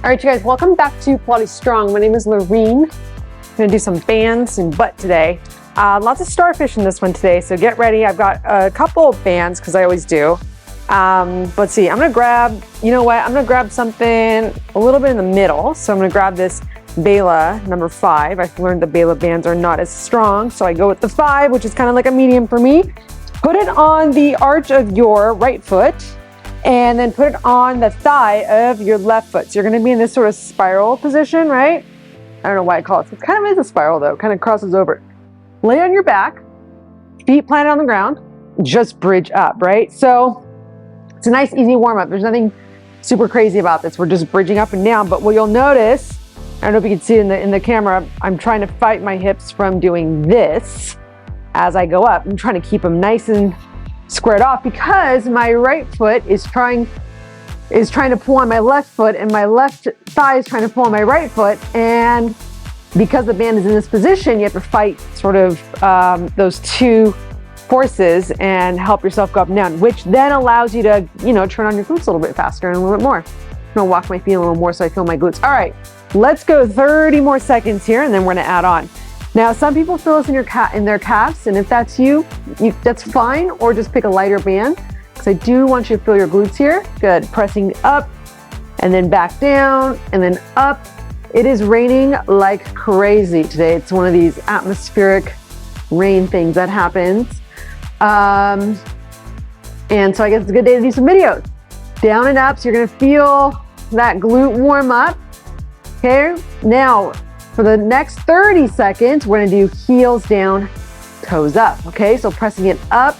All right, you guys, welcome back to Pilates Strong. My name is Lorene. I'm gonna do some bands and butt today. Lots of starfish in this one today, so get ready. I've got a couple of bands, because I always do. Let's see, I'm gonna grab, you know what? I'm gonna grab something a little bit in the middle. So I'm gonna grab this Bela number 5. I've learned the Bela bands are not as strong, so I go with the 5, which is kind of like a medium for me. Put it on the arch of your right foot, and then put it on the thigh of your left foot. So you're gonna be in this sort of spiral position, right? I don't know why I call it. It kind of is a spiral though, it kind of crosses over. Lay on your back, feet planted on the ground, just bridge up, right? So it's a nice easy warm up. There's nothing super crazy about this. We're just bridging up and down, but what you'll notice, I don't know if you can see it in the camera, I'm trying to fight my hips from doing this as I go up. I'm trying to keep them nice and squared off because my right foot is trying to pull on my left foot, and my left thigh is trying to pull on my right foot. And because the band is in this position, you have to fight sort of those two forces and help yourself go up and down, which then allows you to, you know, turn on your glutes a little bit faster and a little bit more. I'm gonna walk my feet a little more so I feel my glutes. All right, let's go 30 more seconds here, and then we're gonna add on. Now, some people feel this in their calves, and if that's you, that's fine, or just pick a lighter band, because I do want you to feel your glutes here. Good, pressing up, and then back down, and then up. It is raining like crazy today. It's one of these atmospheric rain things that happens. And so I guess it's a good day to do some videos. Down and up, so you're gonna feel that glute warm up. Okay, now, for the next 30 seconds, we're gonna do heels down, toes up, okay? So pressing it up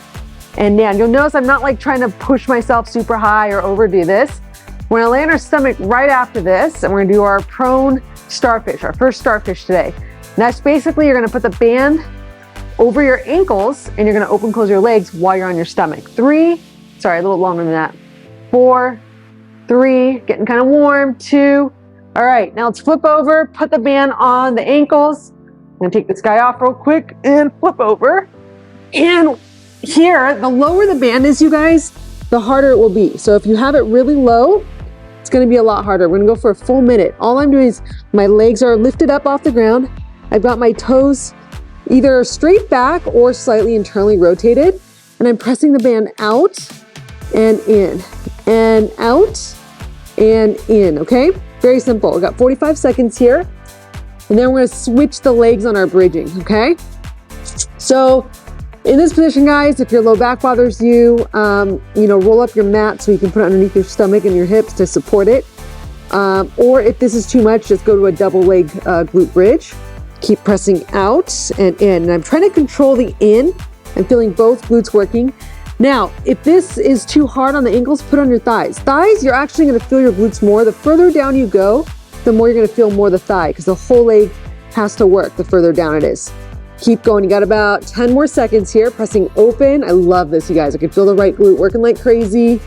and down. You'll notice I'm not like trying to push myself super high or overdo this. We're gonna lay on our stomach right after this, and we're gonna do our prone starfish, our first starfish today. And that's basically, you're gonna put the band over your ankles, and you're gonna open, close your legs while you're on your stomach. 3, sorry, a little longer than that. 4, 3, getting kind of warm, 2, all right, now let's flip over, put the band on the ankles. I'm gonna take this guy off real quick and flip over. And here, the lower the band is, you guys, the harder it will be. So if you have it really low, it's gonna be a lot harder. We're gonna go for a full minute. All I'm doing is my legs are lifted up off the ground. I've got my toes either straight back or slightly internally rotated. And I'm pressing the band out and in, and out and in, okay? Very simple. We've got 45 seconds here. And then we're gonna switch the legs on our bridging, okay? So in this position, guys, if your low back bothers you, you know, roll up your mat so you can put it underneath your stomach and your hips to support it. Or if this is too much, just go to a double leg glute bridge. Keep pressing out and in. And I'm trying to control the in. I'm feeling both glutes working. Now, if this is too hard on the ankles, put on your thighs. Thighs, you're actually gonna feel your glutes more. The further down you go, the more you're gonna feel more the thigh, because the whole leg has to work the further down it is. Keep going, you got about 10 more seconds here, pressing open. I love this, you guys. I can feel the right glute working like crazy.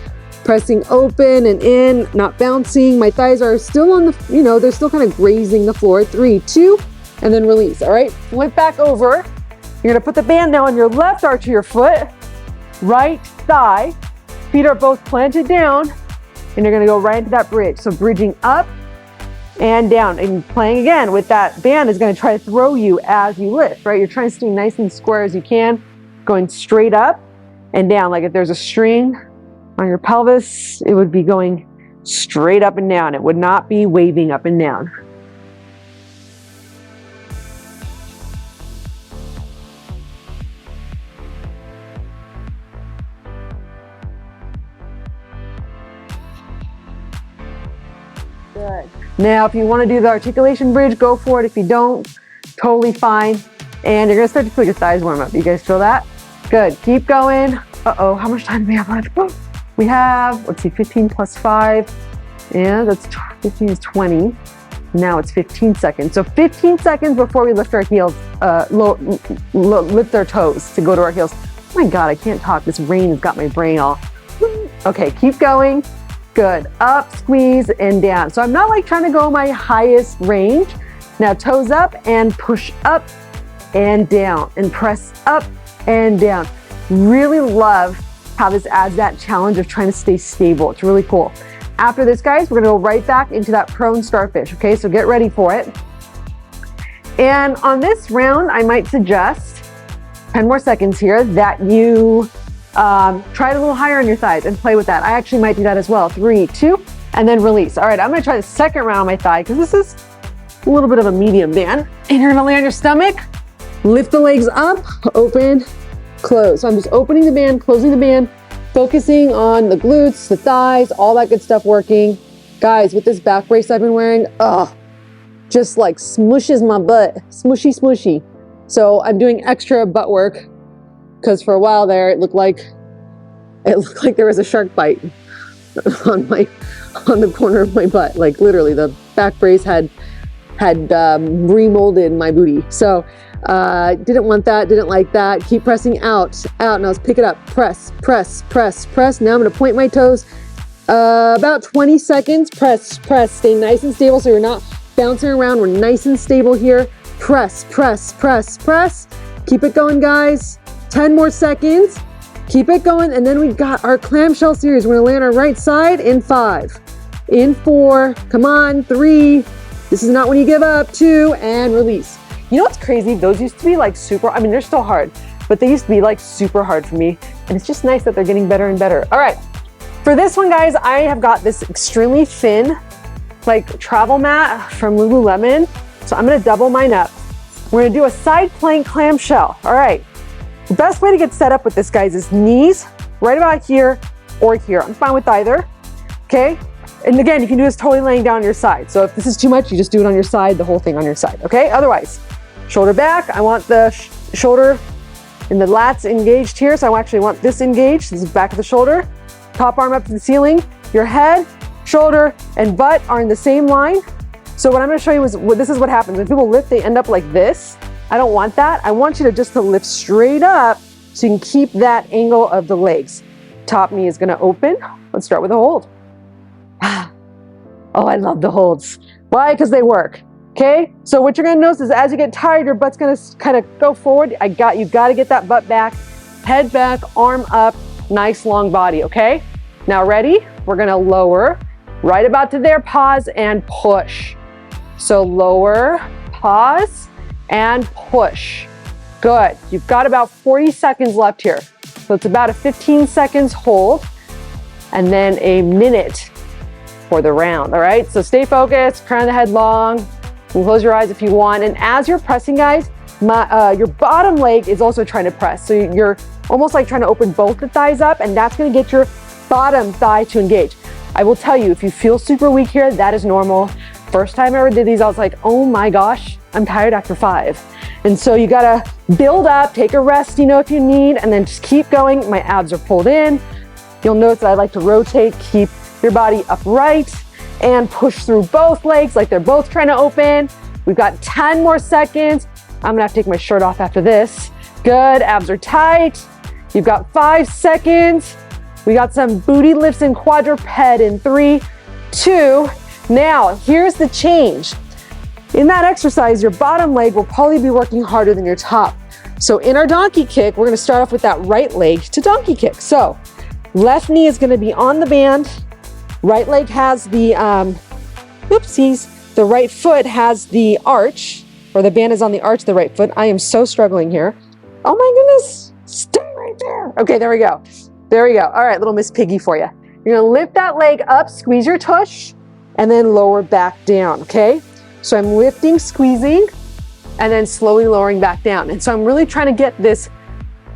Pressing open and in, not bouncing. My thighs are still on the, you know, they're still kind of grazing the floor. 3, 2, and then release, all right? Flip back over. You're gonna put the band now on your left arch of your foot, right thigh, feet are both planted down, and you're gonna go right into that bridge. So bridging up and down, and playing again with that band is gonna try to throw you as you lift, right? You're trying to stay nice and square as you can, going straight up and down. Like if there's a string on your pelvis, it would be going straight up and down. It would not be waving up and down. Good. Now, if you want to do the articulation bridge, go for it. If you don't, totally fine. And you're going to start to feel your thighs warm up. You guys feel that? Good. Keep going. Uh-oh, how much time do we have left? We have, let's see, 15 plus 5. Yeah, that's 15 is 20. Now it's 15 seconds. So 15 seconds before we lift our heels, lift our toes to go to our heels. Oh my God, I can't talk. This rain has got my brain all. Okay, keep going. Good. Up, squeeze, and down. So I'm not like trying to go my highest range. Now toes up and push up and down and press up and down. Really love how this adds that challenge of trying to stay stable. It's really cool. After this, guys, we're gonna go right back into that prone starfish, okay? So get ready for it. And on this round, I might suggest 10 more seconds here that you try it a little higher on your thighs and play with that. I actually might do that as well. 3, 2, and then release. All right, I'm gonna try the second round on my thigh because this is a little bit of a medium band. And you're gonna lay on your stomach, lift the legs up, open, close. So I'm just opening the band, closing the band, focusing on the glutes, the thighs, all that good stuff working. Guys, with this back brace I've been wearing, just like smushes my butt, smushy, smushy. So I'm doing extra butt work because for a while there, it looked like there was a shark bite on the corner of my butt. Like literally the back brace had remolded my booty. So didn't want that, didn't like that. Keep pressing out. Now let's pick it up. Press, press, press, press. Now I'm gonna point my toes about 20 seconds. Press, press, stay nice and stable so you're not bouncing around. We're nice and stable here. Press, press, press, press. Keep it going, guys. 10 more seconds. Keep it going. And then we got our clamshell series. We're gonna lay on our right side in 5, in 4, come on, 3. This is not when you give up. 2, and release. You know what's crazy? Those used to be like super, I mean, they're still hard, but they used to be like super hard for me. And it's just nice that they're getting better and better. All right, for this one, guys, I have got this extremely thin, like travel mat from Lululemon. So I'm gonna double mine up. We're gonna do a side plank clamshell. All right, the best way to get set up with this, guys, is knees right about here or here. I'm fine with either, okay? And again, you can do this totally laying down on your side. So if this is too much, you just do it on your side, the whole thing on your side, okay? Otherwise, shoulder back. I want the shoulder and the lats engaged here. So I actually want this engaged. This is back of the shoulder. Top arm up to the ceiling. Your head, shoulder, and butt are in the same line. So what I'm gonna show you is this is what happens. When people lift, they end up like this. I don't want that. I want you to just lift straight up so you can keep that angle of the legs. Top knee is gonna open. Let's start with a hold. Oh, I love the holds. Why? Because they work. Okay, so what you're gonna notice is as you get tired, your butt's gonna kind of go forward. You gotta get that butt back, head back, arm up, nice long body, okay? Now ready? We're gonna lower, right about to there, pause and push. So lower, pause, and push. Good, you've got about 40 seconds left here. So it's about a 15 seconds hold, and then a minute for the round, all right? So stay focused, crown the head long, and close your eyes if you want. And as you're pressing, guys, your bottom leg is also trying to press. So you're almost like trying to open both the thighs up, and that's gonna get your bottom thigh to engage. I will tell you, if you feel super weak here, that is normal. First time I ever did these, I was like, oh my gosh, I'm tired after 5. And so you gotta build up, take a rest, if you need, and then just keep going. My abs are pulled in. You'll notice that I like to rotate, keep your body upright, and push through both legs like they're both trying to open. We've got 10 more seconds. I'm gonna have to take my shirt off after this. Good, abs are tight. You've got 5 seconds. We got some booty lifts and quadruped in 3, 2. Now, here's the change. In that exercise, your bottom leg will probably be working harder than your top. So in our donkey kick, we're gonna start off with that right leg to donkey kick. So left knee is gonna be on the band. Right leg has the, the right foot has the arch, or the band is on the arch of the right foot. I am so struggling here. Oh my goodness, stay right there. Okay, there we go. There we go. All right, little Miss Piggy for you. You're gonna lift that leg up, squeeze your tush, and then lower back down, okay? So I'm lifting, squeezing, and then slowly lowering back down. And so I'm really trying to get this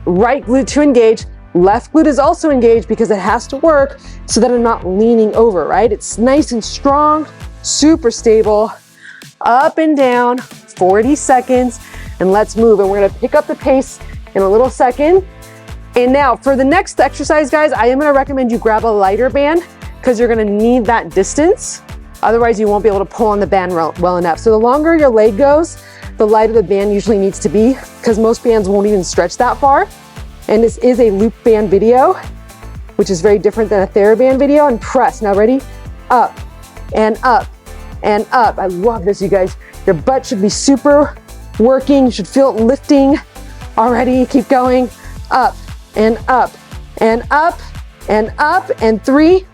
right glute to engage. Left glute is also engaged because it has to work so that I'm not leaning over, right? It's nice and strong, super stable, up and down, 40 seconds, and let's move. And we're gonna pick up the pace in a little second. And now for the next exercise, guys, I am gonna recommend you grab a lighter band because you're gonna need that distance. Otherwise, you won't be able to pull on the band well enough. So the longer your leg goes, the lighter the band usually needs to be because most bands won't even stretch that far. And this is a loop band video, which is very different than a TheraBand video. And press, now ready? Up and up and up. I love this, you guys. Your butt should be super working. You should feel it lifting already. Keep going, up and up and up and up. And 3,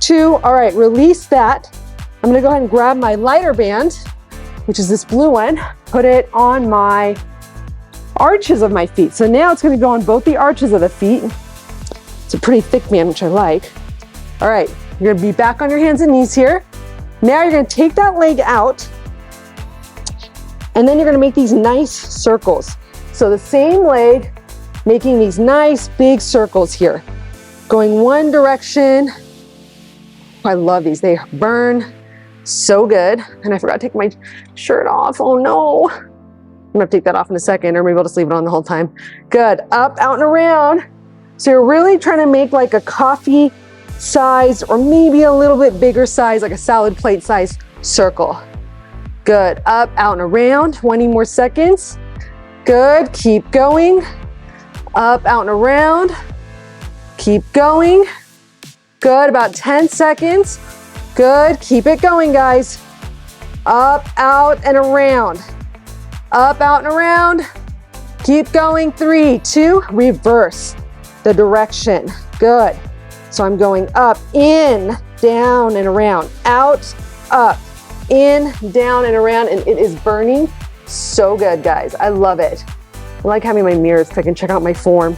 2. All right, release that. I'm gonna go ahead and grab my lighter band, which is this blue one, put it on my arches of my feet. So now it's gonna go on both the arches of the feet. It's a pretty thick band, which I like. All right, you're gonna be back on your hands and knees here. Now you're gonna take that leg out, and then you're gonna make these nice circles. So the same leg, making these nice big circles here. Going one direction. I love these, they burn so good. And I forgot to take my shirt off, oh no. I'm gonna take that off in a second, or maybe I'll just leave it on the whole time. Good, up, out and around. So you're really trying to make like a coffee size, or maybe a little bit bigger size, like a salad plate size circle. Good, up, out and around, 20 more seconds. Good, keep going. Up, out and around. Keep going. Good, about 10 seconds. Good, keep it going, guys. Up, out and around. Up, out and around. Keep going, 3, 2, reverse the direction. Good. So I'm going up, in, down and around, out, up, in, down and around, and it is burning so good, guys. I love it. I like having my mirrors so I can check out my form.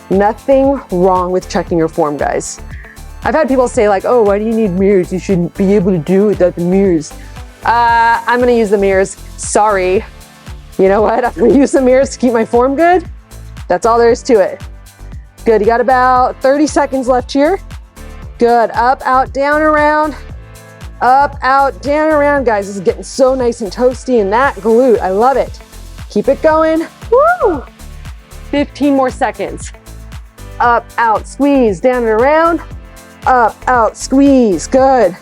Nothing wrong with checking your form, guys. I've had people say like, oh, why do you need mirrors? You should be able to do it without the mirrors. I'm gonna use the mirrors, sorry. You know what, I'm gonna use the mirrors to keep my form good. That's all there is to it. Good, you got about 30 seconds left here. Good, up, out, down, around. Up, out, down, around. Guys, this is getting so nice and toasty, and that glute, I love it. Keep it going, woo! 15 more seconds. Up, out, squeeze, down and around. Up, out, squeeze, good.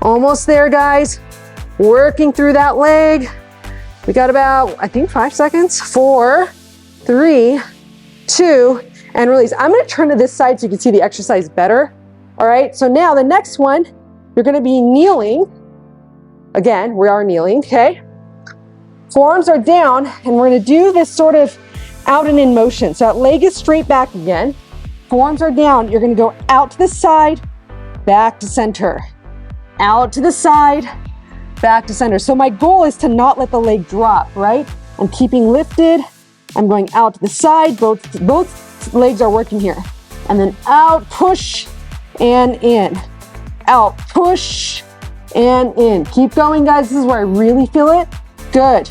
Almost there, guys. Working through that leg. We got about, I think 5 seconds. 4, 3, 2, and release. I'm gonna turn to this side so you can see the exercise better. All right, so now the next one, you're gonna be kneeling. Again, we are kneeling, okay? Forearms are down, and we're gonna do this sort of out and in motion. So that leg is straight back again. Forearms are down, you're gonna go out to the side, back to center. Out to the side, back to center. So my goal is to not let the leg drop, right? I'm keeping lifted. I'm going out to the side, both legs are working here. And then out, push, and in. Out, push, and in. Keep going, guys. This is where I really feel it. Good.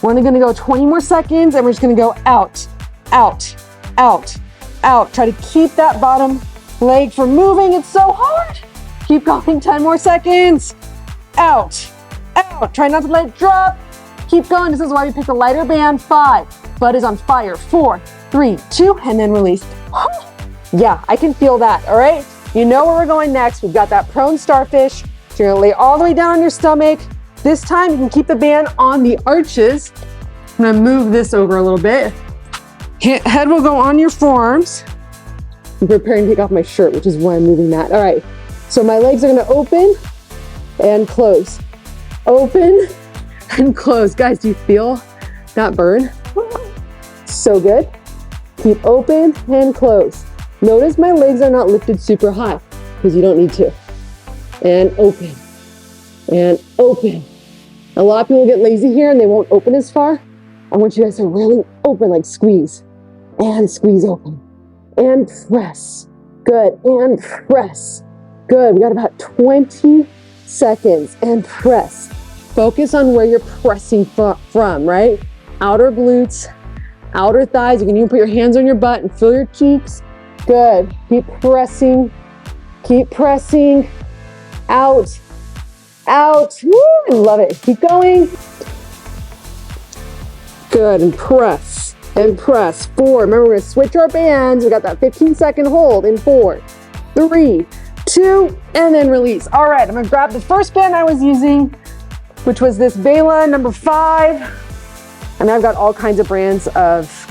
We're only gonna go 20 more seconds, and we're just gonna go out, out, out, out. Try to keep that bottom leg from moving. It's so hard. Keep going, 10 more seconds. Out, out. Try not to let it drop. Keep going. This is why we picked a lighter band. 5, butt is on fire. 4, 3, 2, and then release. Yeah, I can feel that, all right? You know where we're going next. We've got that prone starfish. So you're gonna lay all the way down on your stomach. This time you can keep the band on the arches. I'm gonna move this over a little bit. Head will go on your forearms. I'm preparing to take off my shirt, which is why I'm moving that. All right, so my legs are gonna open and close. Open and close. Guys, do you feel that burn? So good. Keep open and close. Notice my legs are not lifted super high because you don't need to. And open and open. A lot of people get lazy here and they won't open as far. I want you guys to really open, like squeeze and squeeze open and press. Good, and press. Good, we got about 20 seconds and press. Focus on where you're pressing from, right? Outer glutes, outer thighs. You can even put your hands on your butt and feel your cheeks. Good, keep pressing, out, out. Woo, I love it, keep going. Good, and press, and press. 4, remember we're gonna switch our bands. We got that 15-second hold in 4, 3, 2, and then release. All right, I'm gonna grab the first band I was using, which was this Bela number 5. And I've got all kinds of brands of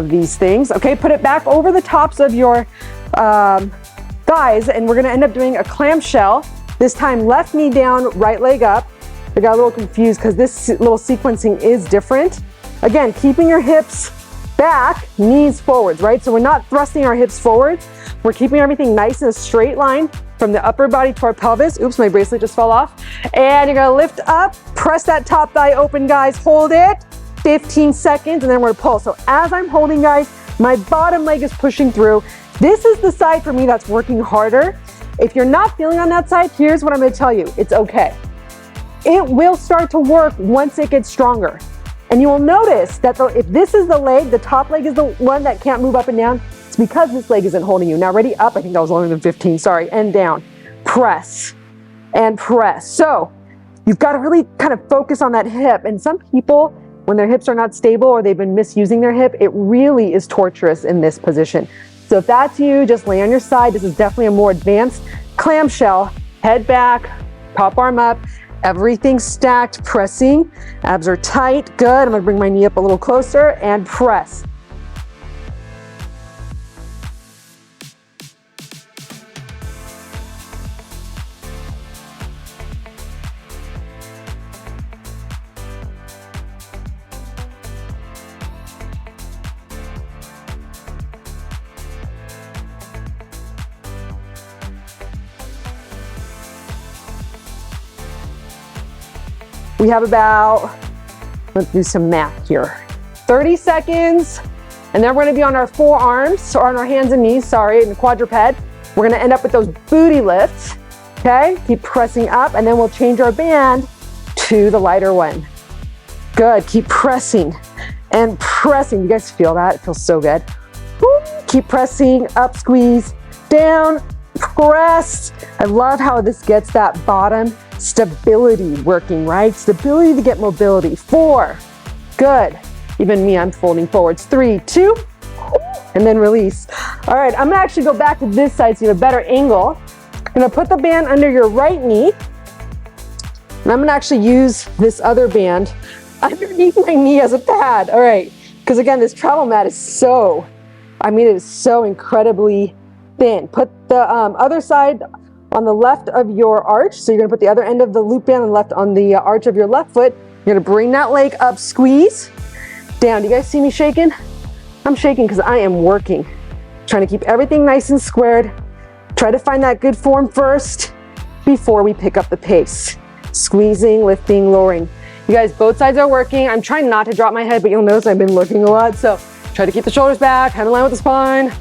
these things. Okay, put it back over the tops of your thighs, and we're gonna end up doing a clamshell. This time, left knee down, right leg up. I got a little confused because this little sequencing is different. Again, keeping your hips back, knees forwards, right? So we're not thrusting our hips forward. We're keeping everything nice in a straight line from the upper body to our pelvis. Oops, my bracelet just fell off. And you're gonna lift up, press that top thigh open, guys. Hold it, 15 seconds, and then we're gonna pull. So as I'm holding, guys, my bottom leg is pushing through. This is the side for me that's working harder. If you're not feeling on that side, here's what I'm gonna tell you. It's okay. It will start to work once it gets stronger. And you will notice that if this is the leg, the top leg is the one that can't move up and down, it's because this leg isn't holding you. Now ready, up, I think that was longer than 15, sorry, and down. Press and press. So you've got to really kind of focus on that hip. And some people, when their hips are not stable or they've been misusing their hip, it really is torturous in this position. So if that's you, just lay on your side. This is definitely a more advanced clamshell. Head back, top arm up, everything stacked, pressing. Abs are tight, good. I'm gonna bring my knee up a little closer and press. We have about, let's do some math here, 30 seconds, and then we're gonna be on our forearms, or on our hands and knees, sorry, in the quadruped. We're gonna end up with those booty lifts, okay? Keep pressing up, and then we'll change our band to the lighter one. Good, keep pressing and pressing. You guys feel that? It feels so good. Woo. Keep pressing, up, squeeze, down, press. I love how this gets that bottom stability working, right? Stability to get mobility. 4, good. Even me, I'm folding forwards. 3, 2, and then release. All right, I'm gonna actually go back to this side so you have a better angle. I'm gonna put the band under your right knee, and I'm gonna actually use this other band underneath my knee as a pad. All right, because again, this travel mat is so, it is so incredibly thin. Put the other side on the left of your arch. So you're gonna put the other end of the loop band on the left on the arch of your left foot. You're gonna bring that leg up, squeeze, down. Do you guys see me shaking? I'm shaking because I am working. Trying to keep everything nice and squared. Try to find that good form first before we pick up the pace. Squeezing, lifting, lowering. You guys, both sides are working. I'm trying not to drop my head, but you'll notice I've been looking a lot. So try to keep the shoulders back, head in line with the spine.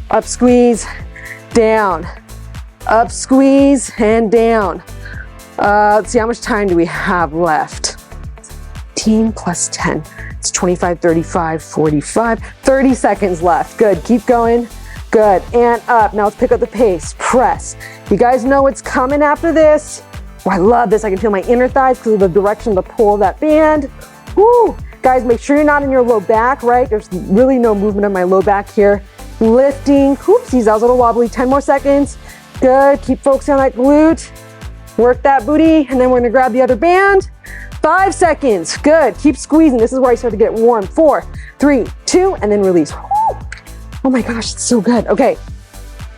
Up, squeeze, down. Up, squeeze, and down. Let's see, how much time do we have left? 15 plus 10. It's 25, 35, 45, 30 seconds left. Good, keep going. Good, and up. Now let's pick up the pace. Press. You guys know what's coming after this. Oh, I love this. I can feel my inner thighs because of the direction of the pull of that band. Woo! Guys, make sure you're not in your low back, right? There's really no movement of my low back here. Lifting. Oopsies, that was a little wobbly. 10 more seconds. Good, keep focusing on that glute. Work that booty, and then we're gonna grab the other band. 5 seconds, good, keep squeezing. This is where I start to get warm. 4, 3, 2, and then release. Woo. Oh my gosh, it's so good. Okay,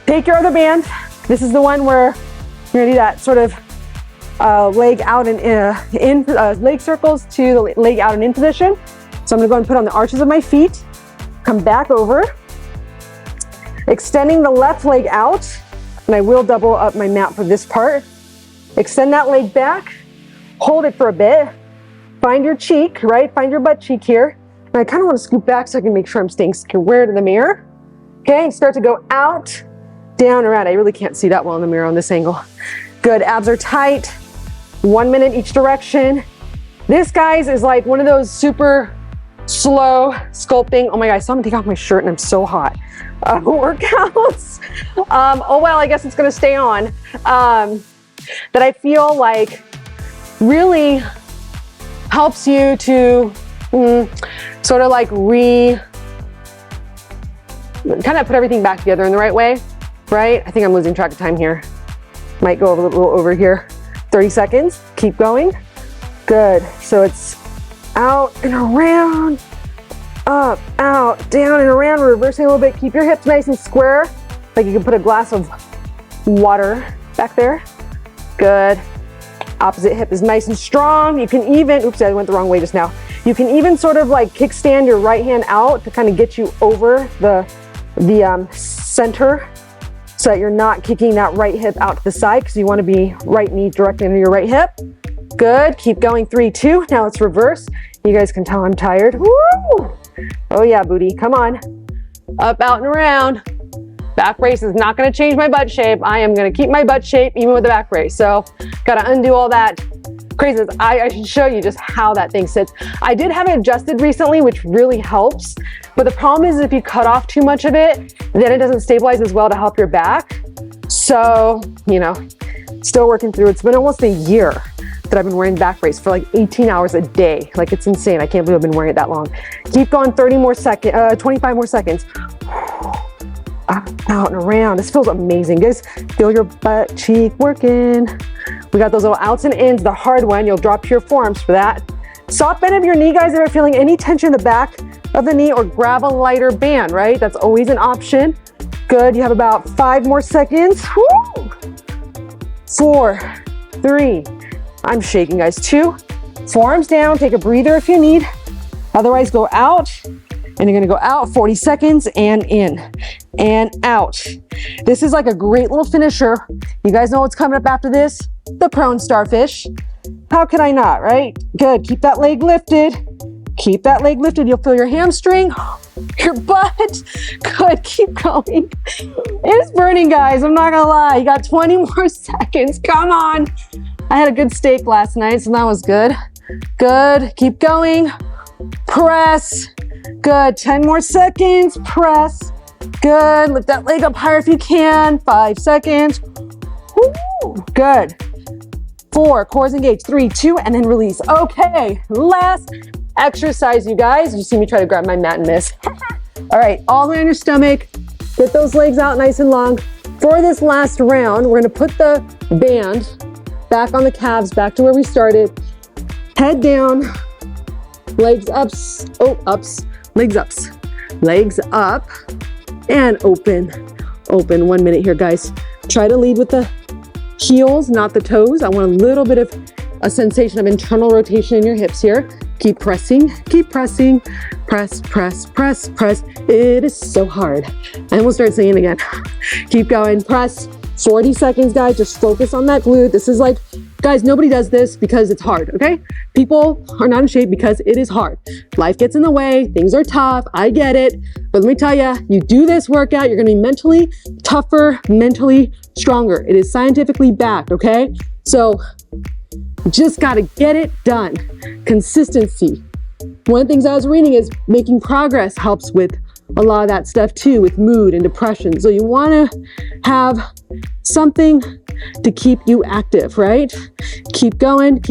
take your other band. This is the one where you're gonna do that sort of leg out and in leg circles to the leg out and in position. So I'm gonna go and put on the arches of my feet, come back over, extending the left leg out. And I will double up my mat for this part. Extend that leg back, hold it for a bit, find your cheek, right? Find your butt cheek here. And I kind of want to scoop back so I can make sure I'm staying square to the mirror. Okay, and start to go out, down, around. I really can't see that well in the mirror on this angle. Good, abs are tight. 1 minute each direction. This, guys, is like one of those super slow sculpting. Oh my God, so I'm gonna take off my shirt and I'm so hot. Workouts. Oh well, I guess it's gonna stay on. That I feel like really helps you to sort of like kind of put everything back together in the right way, right? I think I'm losing track of time here. Might go a little over here. 30 seconds, keep going. Good, so it's out and around, up, out, down and around, reversing a little bit. Keep your hips nice and square, like you can put a glass of water back there. Good. Opposite hip is nice and strong. You can even, oops, I went the wrong way just now. You can even sort of like kickstand your right hand out to kind of get you over the center so that you're not kicking that right hip out to the side because you want to be right knee directly into your right hip. Good, keep going, 3, 2. Now let's reverse. You guys can tell I'm tired. Woo! Oh yeah, booty, come on. Up, out, and around. Back brace is not gonna change my butt shape. I am gonna keep my butt shape even with the back brace. So, gotta undo all that craziness. I should show you just how that thing sits. I did have it adjusted recently, which really helps. But the problem is if you cut off too much of it, then it doesn't stabilize as well to help your back. So, you know, still working through it. It's been almost a year that I've been wearing back brace for like 18 hours a day. Like, it's insane. I can't believe I've been wearing it that long. Keep going, 30 more seconds, 25 more seconds. Up, out, and around. This feels amazing. Guys, feel your butt cheek working. We got those little outs and ins, the hard one. You'll drop to your forearms for that. Soft bend of your knee, guys, that are feeling any tension in the back of the knee, or grab a lighter band, right? That's always an option. Good, you have about 5 more seconds. Woo! 4, 3, I'm shaking, guys. 2, forearms down, take a breather if you need. Otherwise, go out, and you're gonna go out 40 seconds and in and out. This is like a great little finisher. You guys know what's coming up after this? The prone starfish. How can I not, right? Good, keep that leg lifted. Keep that leg lifted. You'll feel your hamstring, your butt. Good, keep going. It's burning, guys, I'm not gonna lie. You got 20 more seconds, come on. I had a good steak last night, so that was good. Good, keep going. Press. Good, 10 more seconds, press. Good, lift that leg up higher if you can. 5 seconds. Woo. Good. 4, cores engaged. 3, 2, and then release. Okay, last exercise, you guys. You see me try to grab my mat and miss. All right, all the way on your stomach. Get those legs out nice and long. For this last round, we're gonna put the band back on the calves, back to where we started. Head down, legs ups, ups, legs ups, legs up, and open, open. 1 minute here, guys. Try to lead with the heels, not the toes. I want a little bit of a sensation of internal rotation in your hips here. Keep pressing, press, press, press, press. It is so hard. And we'll start singing again. Keep going, press. 40 seconds, guys. Just focus on that glute. This is like, guys, nobody does this because it's hard, okay? People are not in shape because it is hard. Life gets in the way, things are tough, I get it. But let me tell you, you do this workout, you're gonna be mentally tougher, mentally stronger. It is scientifically backed, okay? So just gotta get it done. Consistency. One of the things I was reading is making progress helps with a lot of that stuff too, with mood and depression. So you wanna have something to keep you active, right? Keep going,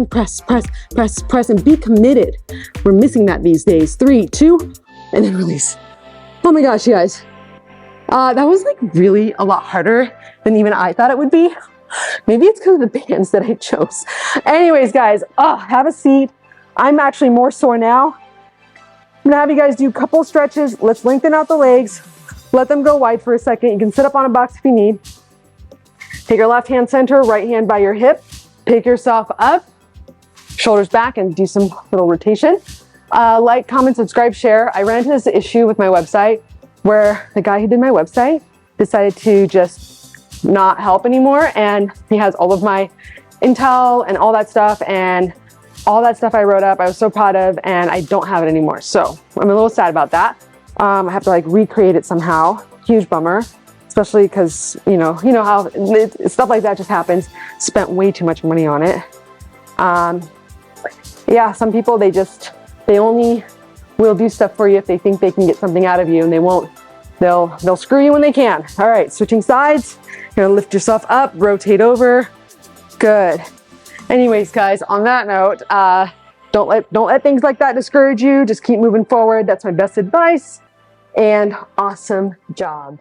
press, press, press, press, and be committed. We're missing that these days. 3, 2, and then release. Oh my gosh, you guys. That was like really a lot harder than even I thought it would be. Maybe it's because of the bands that I chose. Anyways, guys, have a seat. I'm actually more sore now. I'm gonna have you guys do a couple stretches. Let's lengthen out the legs. Let them go wide for a second. You can sit up on a box if you need. Take your left hand center, right hand by your hip. Pick yourself up, shoulders back, and do some little rotation. Like, comment, subscribe, share. I ran into this issue with my website where the guy who did my website decided to just not help anymore. And he has all of my intel and all that stuff. And all that stuff I wrote up, I was so proud of, and I don't have it anymore. So I'm a little sad about that. I have to like recreate it somehow. Huge bummer, especially because you know how stuff like that just happens. Spent way too much money on it. Yeah, some people they only will do stuff for you if they think they can get something out of you, and they won't. They'll screw you when they can. All right, switching sides. You're gonna lift yourself up, rotate over. Good. Anyways, guys, on that note, don't let things like that discourage you. Just keep moving forward. That's my best advice. And awesome job.